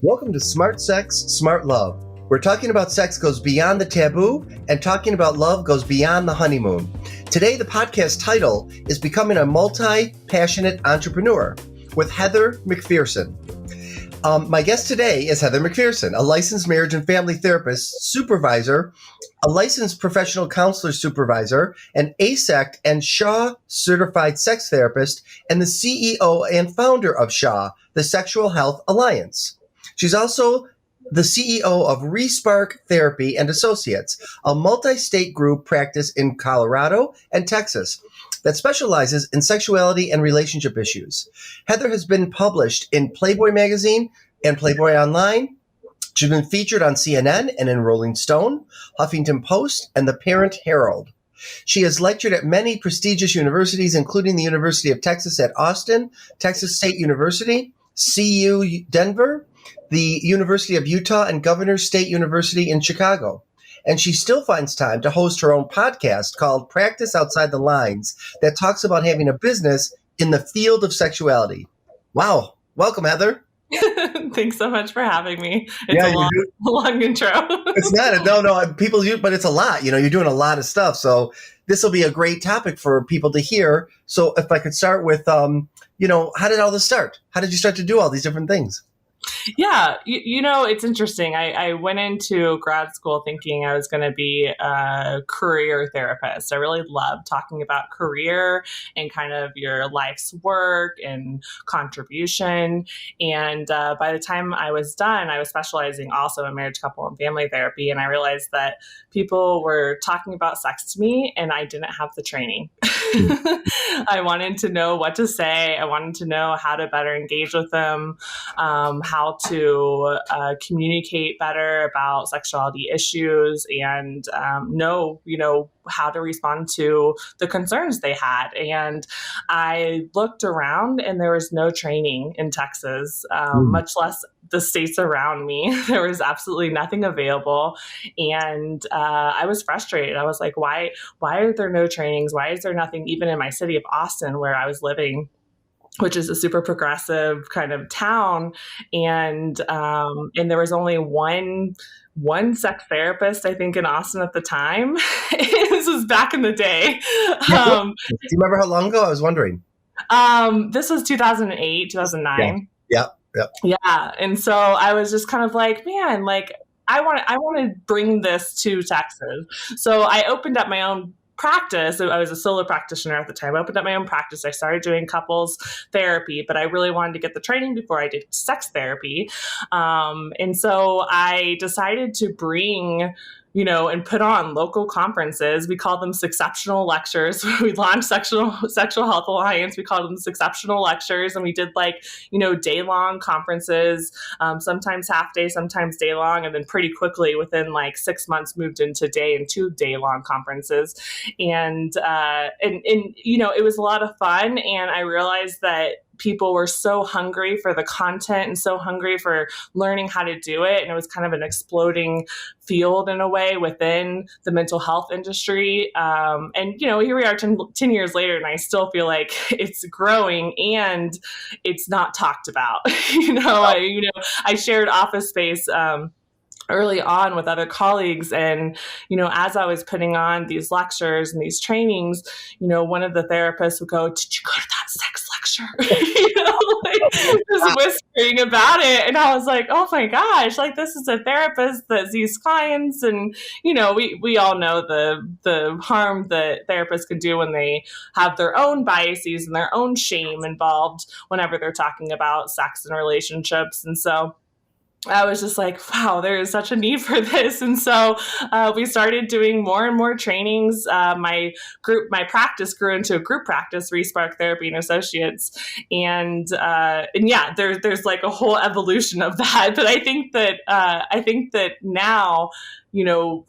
Welcome to Smart Sex, Smart Love. We're talking about sex goes beyond the taboo, and talking about love goes beyond the honeymoon. Today, the podcast title is Becoming a Multi-Passionate Entrepreneur with Heather McPherson. My guest today is Heather McPherson, a licensed marriage and family therapist, supervisor, a licensed professional counselor supervisor, an ASECT and SHA certified sex therapist, and the CEO and founder of SHA, the Sexual Health Alliance. She's also the CEO of Respark Therapy and Associates, a multi-state group practice in Colorado and Texas that specializes in sexuality and relationship issues. Heather has been published in Playboy Magazine and Playboy Online. She's been featured on CNN and in Rolling Stone, Huffington Post, and the Parent Herald. She has lectured at many prestigious universities, including the University of Texas at Austin, Texas State University, CU Denver, the University of Utah, and Governors State University in Chicago. And she still finds time to host her own podcast called Practice Outside the Lines that talks about having a business in the field of sexuality. Wow. Welcome, Heather. Thanks so much for having me. It's a long intro. It's not. No. People use, but it's a lot. You're doing a lot of stuff. So this will be a great topic for people to hear. So if I could start with, how did all this start? How did you start to do all these different things? Yeah, it's interesting. I went into grad school thinking I was going to be a career therapist. I really love talking about career and kind of your life's work and contribution. And by the time I was done, I was specializing also in marriage, couple, and family therapy. And I realized that people were talking about sex to me and I didn't have the training. I wanted to know what to say. I wanted to know how to better engage with them, how to communicate better about sexuality issues, and know how to respond to the concerns they had. And I looked around and there was no training in Texas, much less the states around me. There was absolutely nothing available. And I was frustrated. I was like, why are there no trainings? Why is there nothing even in my city of Austin where I was living, which is a super progressive kind of town. And there was only one sex therapist, I think, in Austin at the time. This was back in the day. Do you remember how long ago? I was wondering. This was 2008, 2009. Yeah. Yeah. And so I was just kind of like, man, like I want to bring this to Texas. So I opened up my own practice. I was a solo practitioner at the time. I opened up my own practice. I started doing couples therapy, but I really wanted to get the training before I did sex therapy. And so I decided to bring and put on local conferences. We called them Sexceptional Lectures. We launched Sexual Health Alliance. We called them Sexceptional Lectures. And we did day-long conferences, sometimes half day, sometimes day long. And then pretty quickly within 6 months moved into day and 2 day-long conferences. And it was a lot of fun. And I realized that people were so hungry for the content and so hungry for learning how to do it. And it was kind of an exploding field in a way within the mental health industry. And here we are 10 years later, and I still feel like it's growing and it's not talked about. I shared office space early on with other colleagues. And, as I was putting on these lectures and these trainings, one of the therapists would go, "Did you go to that sex lecture?" Just whispering about it. And I was like, oh my gosh, this is a therapist that sees clients. And, we all know the harm that therapists can do when they have their own biases and their own shame involved whenever they're talking about sex and relationships. And so I was just like, wow, there is such a need for this. And so we started doing more and more trainings. My practice grew into a group practice, Respark Therapy and Associates. And yeah, there's a whole evolution of that. But I think that now,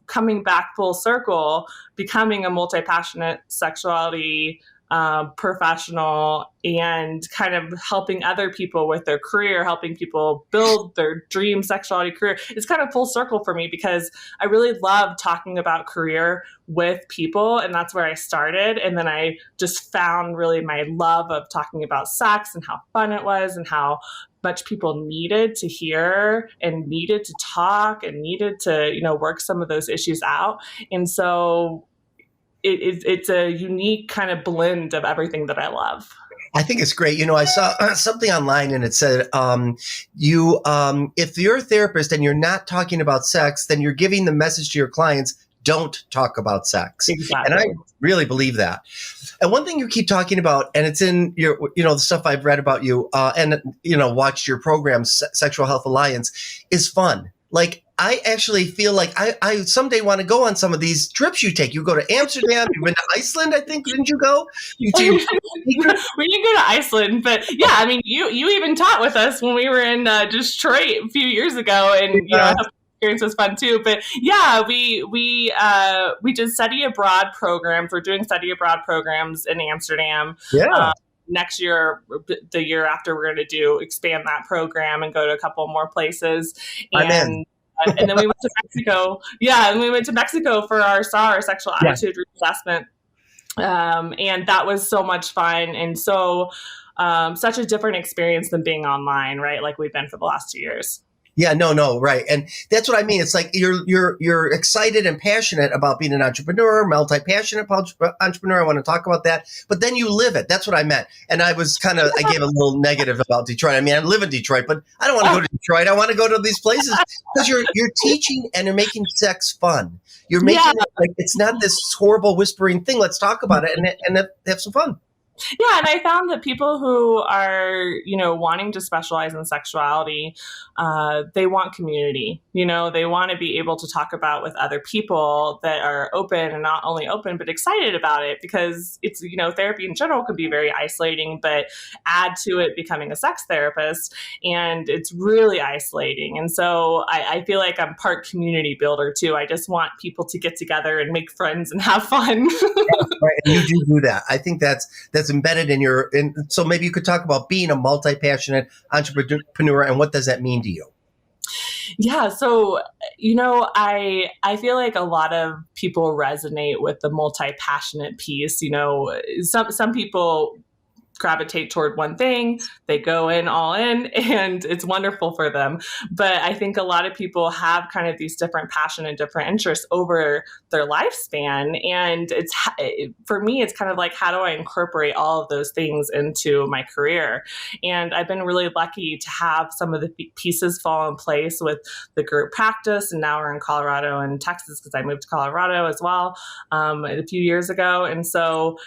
coming back full circle, becoming a multi-passionate sexuality professional, and kind of helping other people with their career, helping people build their dream sexuality career. It's kind of full circle for me because I really love talking about career with people, and that's where I started. And then I just found really my love of talking about sex and how fun it was and how much people needed to hear and needed to talk and needed to, work some of those issues out. And so it's a unique kind of blend of everything that I love. I think it's great. I saw something online and it said, if you're a therapist and you're not talking about sex, then you're giving the message to your clients, don't talk about sex. Exactly. And I really believe that. And one thing you keep talking about, and it's in your, the stuff I've read about you and watched your program, Sexual Health Alliance, is fun. Like, I actually feel like I someday want to go on some of these trips you take. You go to Amsterdam, you've been to Iceland, I think, didn't you go? We didn't go to Iceland, but yeah, I mean, you even taught with us when we were in Detroit a few years ago, and I thought the experience was fun too. But yeah, we did study abroad programs. We're doing study abroad programs in Amsterdam. Yeah. Next year, the year after, we're going to expand that program and go to a couple more places. And then we went to Mexico. Yeah, and we went to Mexico for our SAR, sexual attitude reassessment. And that was so much fun, and so such a different experience than being online, right? Like we've been for the last 2 years. Yeah, no, right. And that's what I mean. It's like you're excited and passionate about being an entrepreneur, multi-passionate entrepreneur. I want to talk about that. But then you live it. That's what I meant. And I gave a little negative about Detroit. I mean, I live in Detroit, but I don't want to go to Detroit. I want to go to these places because you're teaching and you're making sex fun. You're making it like it's not this horrible whispering thing. Let's talk about it and have some fun. Yeah, and I found that people who are, wanting to specialize in sexuality, they want community. They want to be able to talk about with other people that are open, and not only open, but excited about it, because it's, therapy in general can be very isolating, but add to it becoming a sex therapist, and it's really isolating. And so I feel like I'm part community builder too. I just want people to get together and make friends and have fun. Right. And you do that. I think that's embedded in so maybe you could talk about being a multi-passionate entrepreneur and what does that mean to you? Yeah. So, I feel like a lot of people resonate with the multi-passionate piece. Some people gravitate toward one thing, they go in all in, and it's wonderful for them. But I think a lot of people have kind of these different passion and different interests over their lifespan. And for me, it's kind of like, how do I incorporate all of those things into my career? And I've been really lucky to have some of the pieces fall in place with the group practice. And now we're in Colorado and Texas, because I moved to Colorado as well a few years ago. And so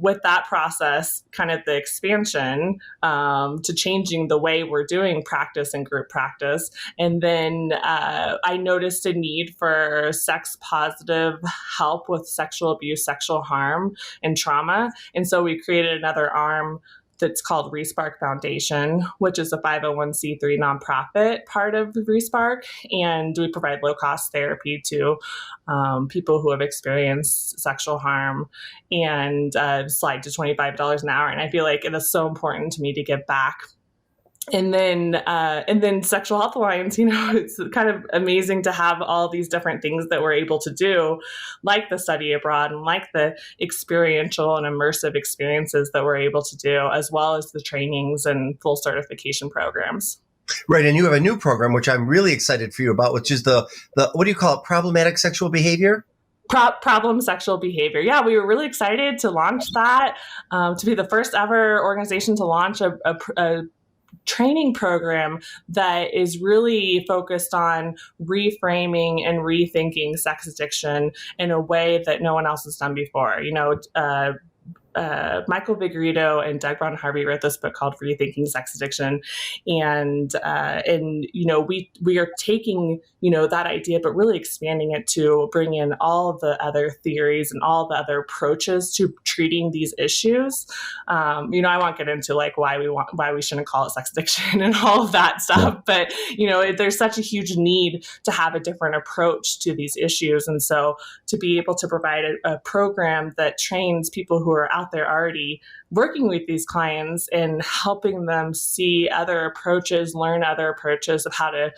with that process, kind of the expansion to changing the way we're doing practice and group practice. And then I noticed a need for sex positive help with sexual abuse, sexual harm, and trauma. And so we created another arm that's called Respark Foundation, which is a 501c3 nonprofit part of Respark. And we provide low-cost therapy to people who have experienced sexual harm, and slide to $25 an hour. And I feel like it is so important to me to give back. And then Sexual Health Alliance, it's kind of amazing to have all these different things that we're able to do, like the study abroad and like the experiential and immersive experiences that we're able to do, as well as the trainings and full certification programs. Right. And you have a new program, which I'm really excited for you about, which is the what do you call it? Problematic sexual behavior? Problem sexual behavior. Yeah, we were really excited to launch that, to be the first ever organization to launch a training program that is really focused on reframing and rethinking sex addiction in a way that no one else has done before. Michael Vigorito and Doug Brown Harvey wrote this book called Rethinking Sex Addiction, and we are taking that idea, but really expanding it to bring in all of the other theories and all the other approaches to treating these issues. I won't get into like why we shouldn't call it sex addiction and all of that stuff, but there's such a huge need to have a different approach to these issues, and so to be able to provide a program that trains people who are out out there already working with these clients and helping them see other approaches, learn other approaches of how to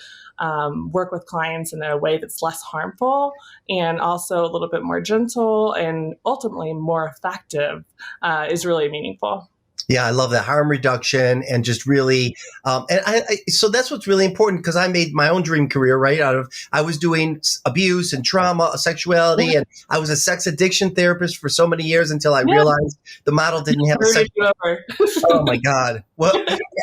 work with clients in a way that's less harmful and also a little bit more gentle and ultimately more effective is really meaningful. Yeah, I love that harm reduction and just really, so that's what's really important because I made my own dream career, right? I was doing abuse and trauma, sexuality, and I was a sex addiction therapist for so many years until I realized the model didn't have a sex. Oh my God. Well,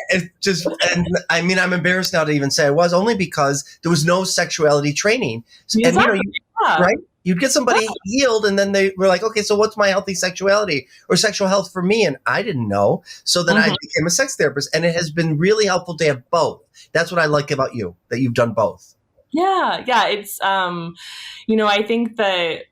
it just, and I mean, I'm embarrassed now to even say I was only because there was no sexuality training. And, right? You'd get somebody healed and then they were like, okay, so what's my healthy sexuality or sexual health for me? And I didn't know. So then I became a sex therapist and it has been really helpful to have both. That's what I like about you, that you've done both. Yeah. It's, I think that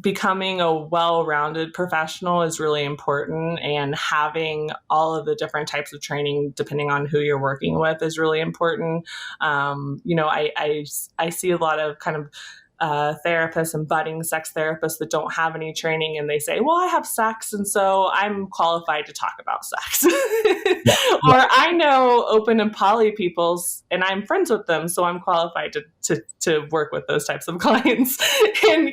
becoming a well-rounded professional is really important, and having all of the different types of training depending on who you're working with is really important. I see a lot of kind of therapists and budding sex therapists that don't have any training, and they say, well, I have sex and so I'm qualified to talk about sex. Or I know open and poly peoples and I'm friends with them, so I'm qualified to work with those types of clients. And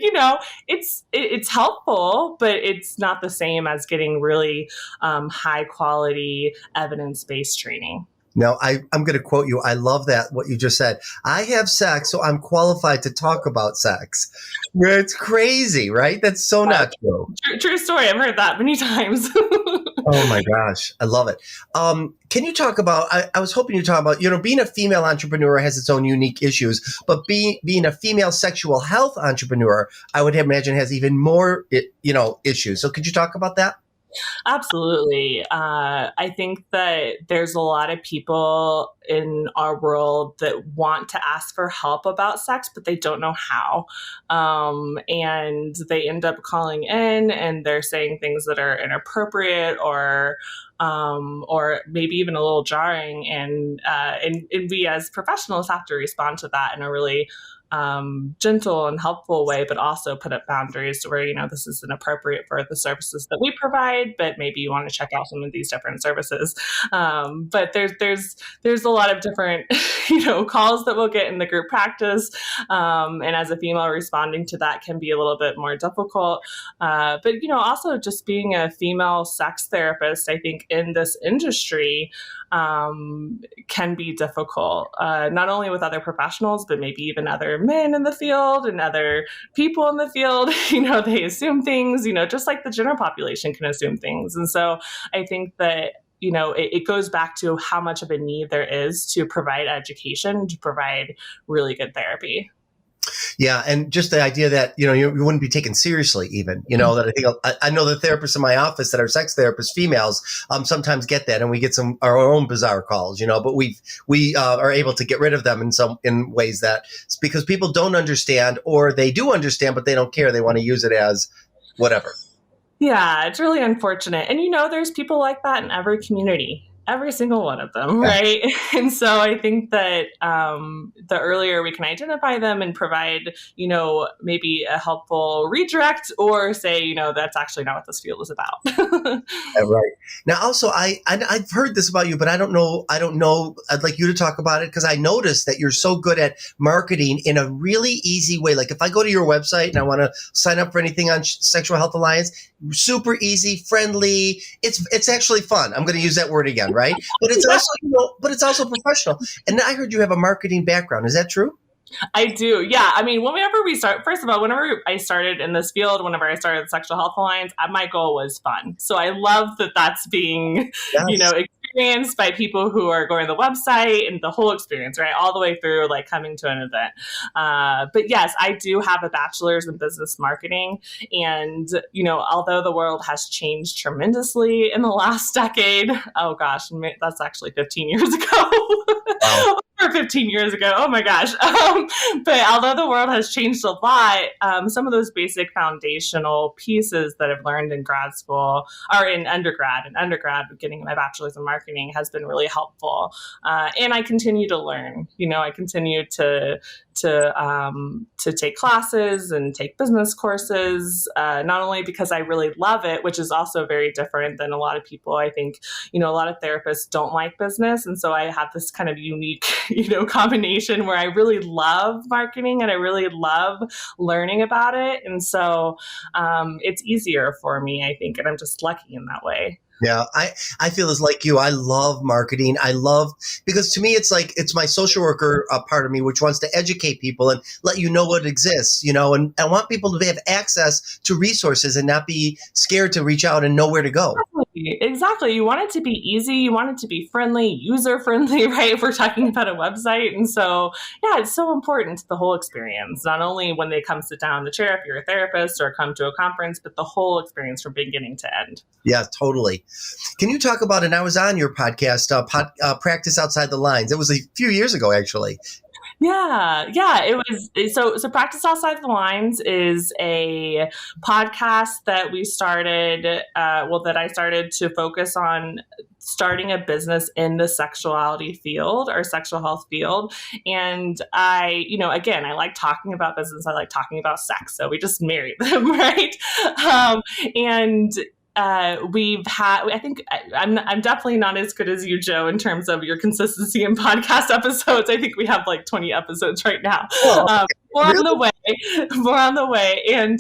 it's helpful, but it's not the same as getting really high quality evidence-based training. Now, I'm going to quote you. I love that, what you just said. I have sex, so I'm qualified to talk about sex. It's crazy, right? That's so not true. True story. I've heard that many times. Oh my gosh. I love it. Can you talk about, I was hoping you talk about, being a female entrepreneur has its own unique issues, but being a female sexual health entrepreneur, I would imagine has even more, issues. So could you talk about that? Absolutely. I think that there's a lot of people in our world that want to ask for help about sex, but they don't know how. And they end up calling in and they're saying things that are inappropriate or maybe even a little jarring. And we as professionals have to respond to that in a really gentle and helpful way, but also put up boundaries to where, this isn't appropriate for the services that we provide, but maybe you want to check out some of these different services. But there's a lot of different, calls that we'll get in the group practice. And as a female, responding to that can be a little bit more difficult. But, also just being a female sex therapist, I think in this industry, can be difficult, not only with other professionals, but maybe even other men in the field and other people in the field. They assume things, just like the general population can assume things. And so I think that, it goes back to how much of a need there is to provide education, to provide really good therapy. Yeah. And just the idea that, you wouldn't be taken seriously even, that I think I know the therapists in my office that are sex therapists, females, sometimes get that and we get our own bizarre calls, but we are able to get rid of them in ways that it's because people don't understand, or they do understand, but they don't care. They want to use it as whatever. Yeah. It's really unfortunate. And, there's people like that in every community. Every single one of them, right? And so I think that the earlier we can identify them and provide, maybe a helpful redirect or say, that's actually not what this field is about. Right. Now, also, I've heard this about you, but I don't know. I'd like you to talk about it because I noticed that you're so good at marketing in a really easy way. Like if I go to your website and I want to sign up for anything on Sexual Health Alliance, super easy, friendly. It's actually fun. I'm going to use that word again. Right. But it's also professional. And I heard you have a marketing background. Is that true? I do. Yeah. I mean, whenever we start, first of all, whenever I started in this field, whenever I started the Sexual Health Alliance, my goal was fun. So I love that that's being, experienced by people who are going to the website and the whole experience, right? All the way through like coming to an event. But yes, I do have a bachelor's in business marketing. And, although the world has changed tremendously in the last decade, oh gosh, that's actually 15 years ago. Wow. Or 15 years ago. Oh my gosh. But although the world has changed a lot, some of those basic foundational pieces that I've learned in grad school or in undergrad, getting my bachelor's in marketing has been really helpful. And I continue to learn, I continue to to take classes and take business courses, not only because I really love it, which is also very different than a lot of people. I think, a lot of therapists don't like business. And so I have this kind of unique, combination where I really love marketing and I really love learning about it. And so it's easier for me, I think, and I'm just lucky in that way. Yeah, I feel as like you. I love marketing. Because to me, it's my social worker part of me, which wants to educate people and let you know what exists, and I want people to have access to resources and not be scared to reach out and know where to go. Exactly. You want it to be easy. You want it to be friendly, user friendly, right? If we're talking about a website. And so, yeah, it's so important to the whole experience, not only when they come sit down in the chair, if you're a therapist or come to a conference, but the whole experience from beginning to end. Yeah, totally. Can you talk about, and I was on your podcast, Practice Outside the Lines. It was a few years ago, actually. Yeah, it was. So Practice Outside the Lines is a podcast that we started, that I started to focus on starting a business in the sexuality field or sexual health field. And I, again, I like talking about business. I like talking about sex. So we just married them, right? We've had, I think I'm definitely not as good as you, Joe, in terms of your consistency in podcast episodes. I think we have like 20 episodes right now. Oh, more on the way. And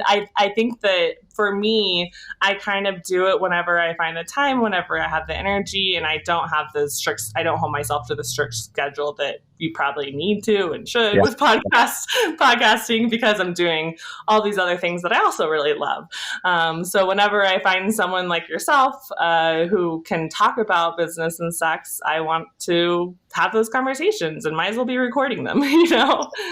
I think that for me, I kind of do it whenever I find the time, whenever I have the energy, and I don't hold myself to the strict schedule that you probably need to and should with podcasting, because I'm doing all these other things that I also really love. So whenever I find someone like yourself who can talk about business and sex, I want to have those conversations and might as well be recording them,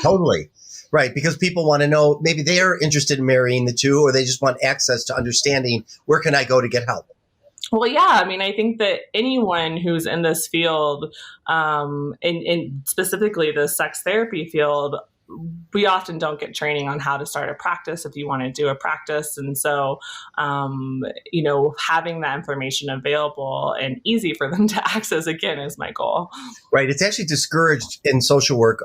Totally. Right, because people want to know, maybe they're interested in marrying the two, or they just want access to understanding, where can I go to get help? Well, yeah, I mean, I think that anyone who's in this field, in specifically the sex therapy field, we often don't get training on how to start a practice if you want to do a practice. And so, having that information available and easy for them to access, again, is my goal. Right. It's actually discouraged in social work.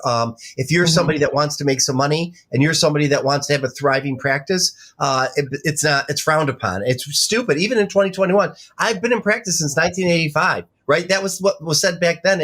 If you're somebody that wants to make some money and you're somebody that wants to have a thriving practice, it's frowned upon. It's stupid. Even in 2021, I've been in practice since 1985. Right. That was what was said back then.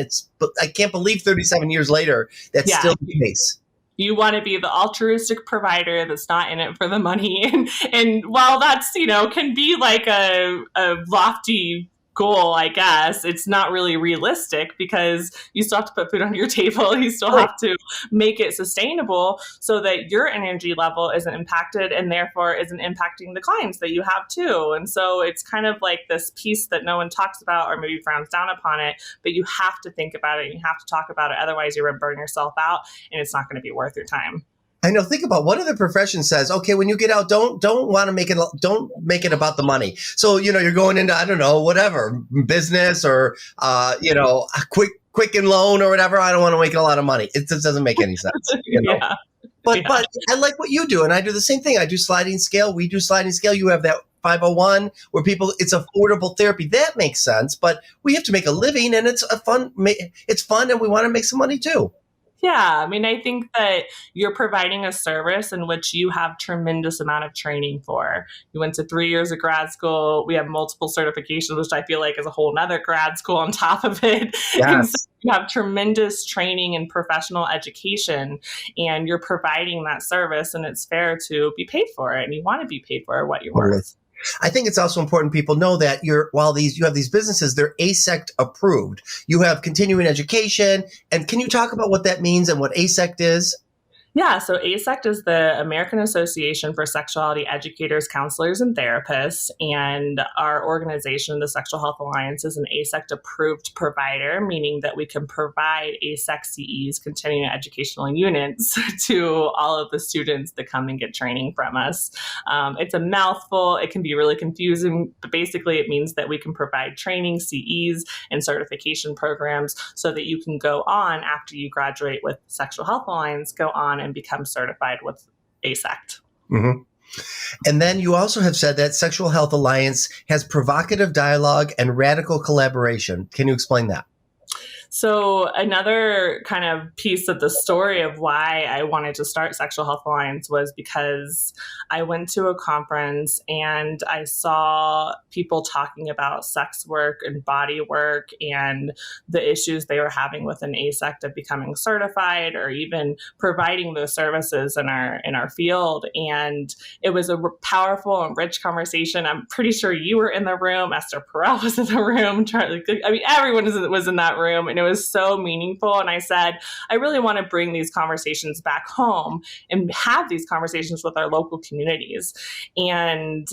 I can't believe 37 years later, that's still the case. You want to be the altruistic provider that's not in it for the money. And while that's, can be like a lofty goal, I guess, it's not really realistic, because you still have to put food on your table. You still have to make it sustainable so that your energy level isn't impacted and therefore isn't impacting the clients that you have too. And so it's kind of like this piece that no one talks about or maybe frowns down upon it, but you have to think about it and you have to talk about it. Otherwise, you're going to burn yourself out and it's not going to be worth your time. I know. Think about what other profession says, okay, when you get out, don't make it about the money. So, you're going into, I don't know, whatever, business or, quick and loan or whatever. I don't want to make a lot of money. It just doesn't make any sense. Yeah. But I like what you do. And I do the same thing. I do sliding scale. We do sliding scale. You have that 501 where it's affordable therapy. That makes sense. But we have to make a living, and it's fun, and we want to make some money too. Yeah, I mean, I think that you're providing a service in which you have tremendous amount of training for. You went to 3 years of grad school. We have multiple certifications, which I feel like is a whole nother grad school on top of it. Yes. And so you have tremendous training and professional education, and you're providing that service, and it's fair to be paid for it, and you want to be paid for what you're worth. I think it's also important people know that you have these businesses, they're ASECT approved. You have continuing education. And can you talk about what that means and what ASECT is? Yeah, so ASECT is the American Association for Sexuality Educators, Counselors, and Therapists, and our organization, the Sexual Health Alliance, is an ASECT-approved provider, meaning that we can provide ASECT CEs, continuing educational units, to all of the students that come and get training from us. It's a mouthful. It can be really confusing, but basically it means that we can provide training, CEs, and certification programs so that you can go on after you graduate with Sexual Health Alliance, go on and become certified with ASECT. Mm-hmm. And then you also have said that Sexual Health Alliance has provocative dialogue and radical collaboration. Can you explain that? So another kind of piece of the story of why I wanted to start Sexual Health Alliance was because I went to a conference and I saw people talking about sex work and body work and the issues they were having with an ASECT of becoming certified or even providing those services in our field. And it was a powerful and rich conversation. I'm pretty sure you were in the room. Esther Perel was in the room. Charlie, I mean, everyone was in that room, and it was so meaningful. And I said, I really want to bring these conversations back home and have these conversations with our local communities. And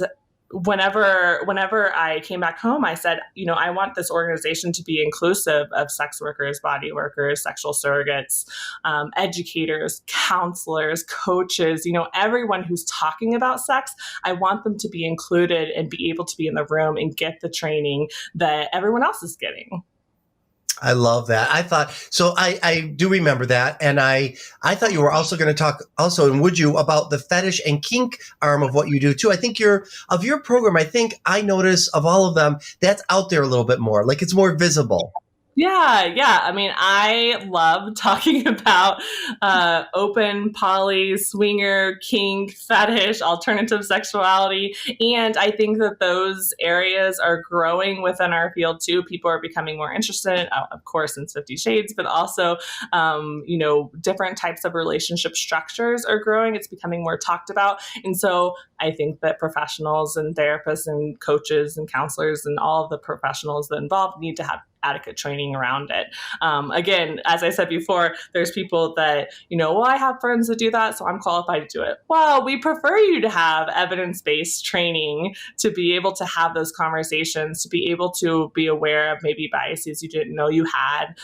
whenever I came back home, I said, I want this organization to be inclusive of sex workers, body workers, sexual surrogates, educators, counselors, coaches, everyone who's talking about sex. I want them to be included and be able to be in the room and get the training that everyone else is getting. I love that. I do remember that. And I thought you were also going to talk and would you, about the fetish and kink arm of what you do too. I think your program, I think I notice of all of them, that's out there a little bit more, like it's more visible. Yeah. I mean, I love talking about open, poly, swinger, kink, fetish, alternative sexuality. And I think that those areas are growing within our field too. People are becoming more interested, of course, in 50 Shades, but also, different types of relationship structures are growing. It's becoming more talked about. And so I think that professionals and therapists and coaches and counselors and all of the professionals that involved need to have adequate training around it. Again, as I said before, there's people that, I have friends that do that, so I'm qualified to do it. Well, we prefer you to have evidence-based training to be able to have those conversations, to be able to be aware of maybe biases you didn't know you had,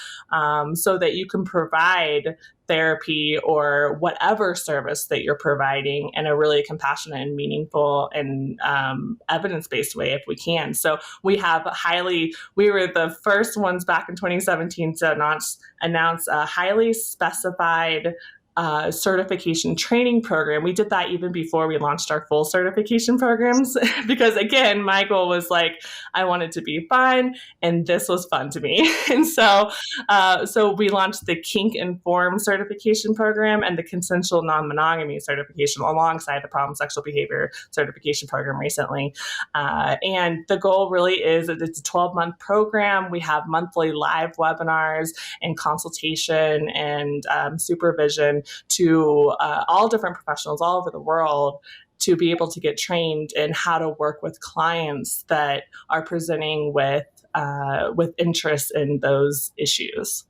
so that you can provide therapy or whatever service that you're providing in a really compassionate and meaningful and evidence-based way if we can. So we were the first ones back in 2017 to announce a highly specified certification training program. We did that even before we launched our full certification programs because, again, my goal was I wanted to be fun, and this was fun to me. And so we launched the Kink Informed certification program and the Consensual Non-Monogamy certification alongside the Problem Sexual Behavior certification program recently. And the goal really is that it's a 12-month program. We have monthly live webinars and consultation and supervision to all different professionals all over the world to be able to get trained in how to work with clients that are presenting with interest in those issues.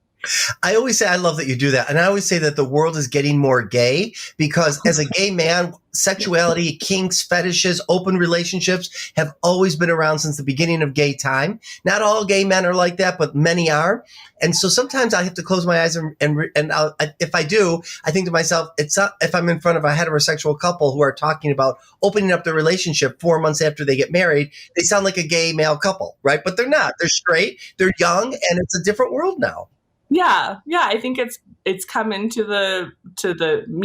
I always say I love that you do that. And I always say that the world is getting more gay because as a gay man, sexuality, kinks, fetishes, open relationships have always been around since the beginning of gay time. Not all gay men are like that, but many are. And so sometimes I have to close my eyes and if I do, I think to myself, it's not, if I'm in front of a heterosexual couple who are talking about opening up their relationship 4 months after they get married, they sound like a gay male couple, right? But they're not. They're straight, they're young, and it's a different world now. Yeah. I think it's come into the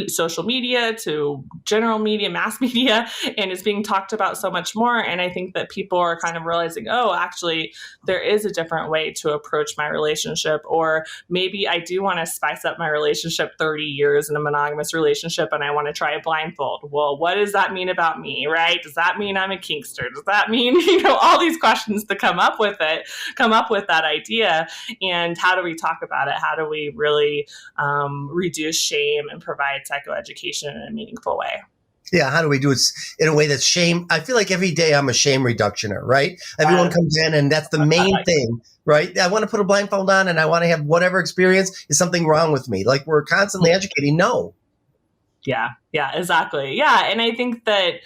social media, to general media, mass media, and it's being talked about so much more. And I think that people are kind of realizing, oh, actually, there is a different way to approach my relationship, or maybe I do want to spice up my relationship 30 years in a monogamous relationship, and I want to try a blindfold. Well, what does that mean about me, right? Does that mean I'm a kinkster? Does that mean, all these questions to come up with that idea? And how do we talk about it? How do we really reduce shame and provide psychoeducation in a meaningful way? Yeah, how do we do it in a way that's shame? I feel like every day I'm a shame reductioner, right? Everyone comes in and that's the main thing, right? I want to put a blindfold on and I want to have whatever experience. Is something wrong with me? Like we're constantly educating. No. Yeah, exactly. Yeah. And I think that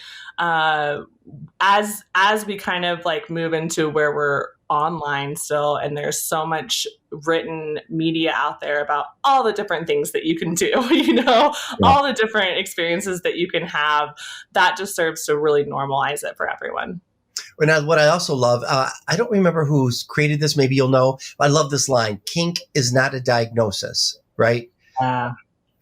as we kind of move into where we're online still, and there's so much written media out there about all the different things that you can do, all the different experiences that you can have, that just serves to really normalize it for everyone. And what I also love, I don't remember who's created this, maybe you'll know, but I love this line, kink is not a diagnosis, right?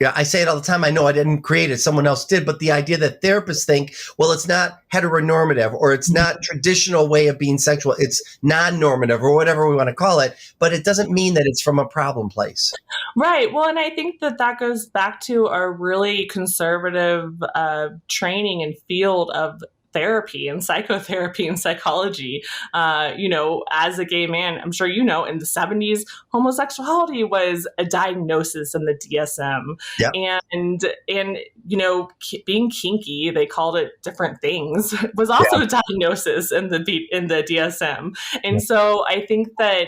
Yeah, I say it all the time. I know I didn't create it. Someone else did. But the idea that therapists think, well, it's not heteronormative or it's not traditional way of being sexual. It's non-normative or whatever we want to call it. But it doesn't mean that it's from a problem place. Right. Well, and I think that goes back to our really conservative training and field of therapy and psychotherapy and psychology. As a gay man, I'm sure in the 70s, homosexuality was a diagnosis in the DSM. Yep. And being kinky, they called it different things, was also a diagnosis in the DSM. And so I think that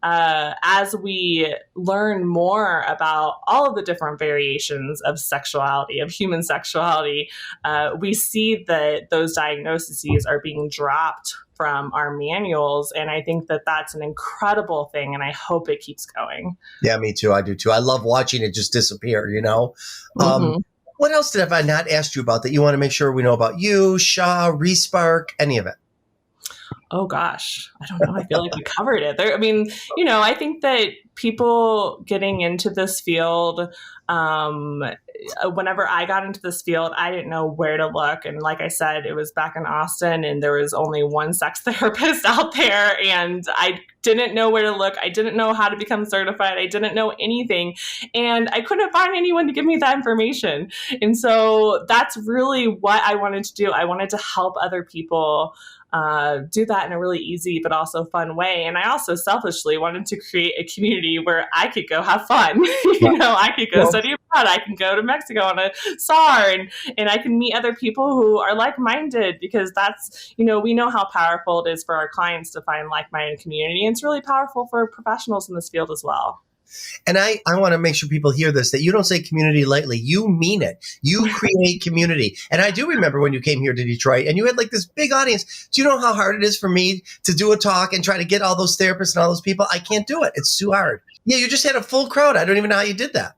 as we learn more about all of the different variations of sexuality, of human sexuality, we see that those diagnoses are being dropped from our manuals. And I think that that's an incredible thing. And I hope it keeps going. Yeah, me too. I do too. I love watching it just disappear, What else have I not asked you about that you want to make sure we know about you, Shaw, Respark, any of it? Oh gosh, I don't know. I feel like we covered it there. I mean, I think that people getting into this field, whenever I got into this field, I didn't know where to look. And like I said, it was back in Austin and there was only one sex therapist out there and I didn't know where to look. I didn't know how to become certified. I didn't know anything. And I couldn't find anyone to give me that information. And so that's really what I wanted to do. I wanted to help other people do that in a really easy but also fun way. And I also selfishly wanted to create a community where I could go have fun. I could go study abroad. I can go to Mexico on a SAR and I can meet other people who are like-minded because that's, we know how powerful it is for our clients to find like-minded community. And it's really powerful for professionals in this field as well. And I want to make sure people hear this, that you don't say community lightly. You mean it. You create community. And I do remember when you came here to Detroit and you had like this big audience. Do you know how hard it is for me to do a talk and try to get all those therapists and all those people? I can't do it. It's too hard. Yeah, you just had a full crowd. I don't even know how you did that.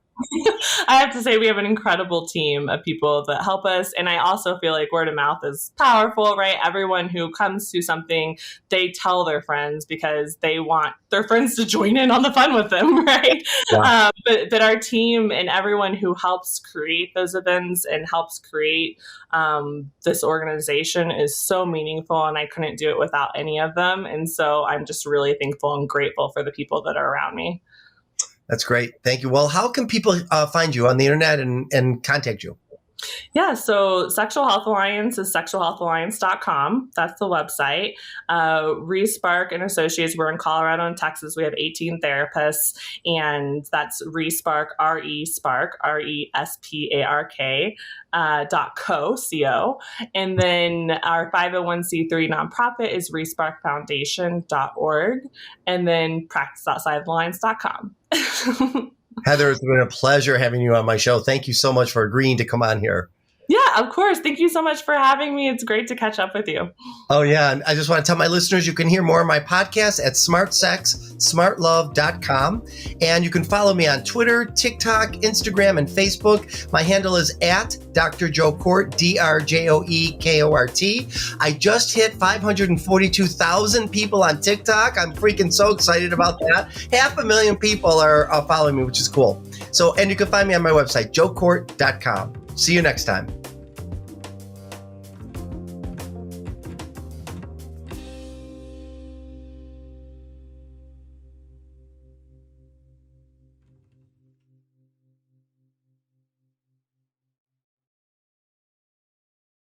I have to say we have an incredible team of people that help us. And I also feel like word of mouth is powerful, right? Everyone who comes to something, they tell their friends because they want their friends to join in on the fun with them, right? Yeah. But our team and everyone who helps create those events and helps create this organization is so meaningful. And I couldn't do it without any of them. And so I'm just really thankful and grateful for the people that are around me. That's great. Thank you. Well, how can people find you on the internet and contact you? Yeah, so Sexual Health Alliance is sexualhealthalliance.com. That's the website. Respark and Associates, we're in Colorado and Texas. We have 18 therapists, and that's Respark, R-E-Spark, R-E-S-P-A-R-K .co. And then our 501c3 nonprofit is resparkfoundation.org, and then practiceoutsidethelines.com. Heather, it's been a pleasure having you on my show. Thank you so much for agreeing to come on here. Yeah, of course. Thank you so much for having me. It's great to catch up with you. Oh, yeah. And I just want to tell my listeners you can hear more of my podcast at smartsexsmartlove.com. And you can follow me on Twitter, TikTok, Instagram, and Facebook. My handle is at Dr. Joe Kort, DrJoeKort. I just hit 542,000 people on TikTok. I'm freaking so excited about that. 500,000 people are following me, which is cool. So, and you can find me on my website, joekort.com. See you next time.